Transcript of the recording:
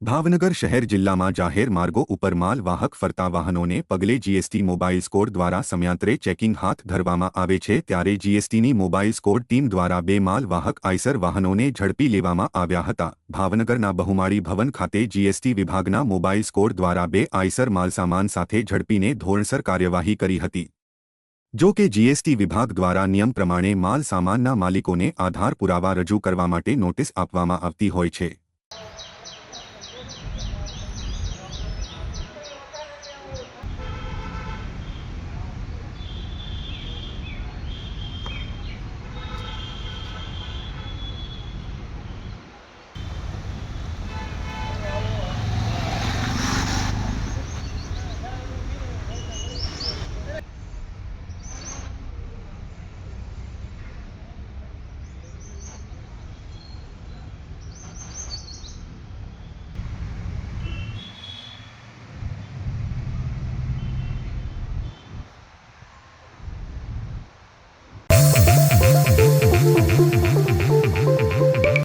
ભાવનગર શહેર જિલ્લામાં જાહેર માર્ગો ઉપર માલ વાહક ફરતા વાહનોને પગલે જીએસટી મોબાઈલ સ્કોડ દ્વારા સમયાંતરે ચેકિંગ હાથ ધરવામાં આવે છે ત્યારે જીએસટીની મોબાઈલ સ્કોડ ટીમ દ્વારા 2 માલ વાહક આઈસર વાહનોને ઝડપી લેવામાં આવ્યા હતા। ભાવનગરના બહુમાળી ભવન ખાતે જીએસટી વિભાગના મોબાઈલ સ્કોડ દ્વારા 2 આઈસર માલસામાન સાથે ઝડપીને ધોરણસર કાર્યવાહી કરી હતી। જો કે જીએસટી વિભાગ દ્વારા નિયમ પ્રમાણે માલ સામાનના માલિકોને આધાર પુરાવા રજૂ કરવા માટે નોટિસ આપવામાં આવતી હોય છે।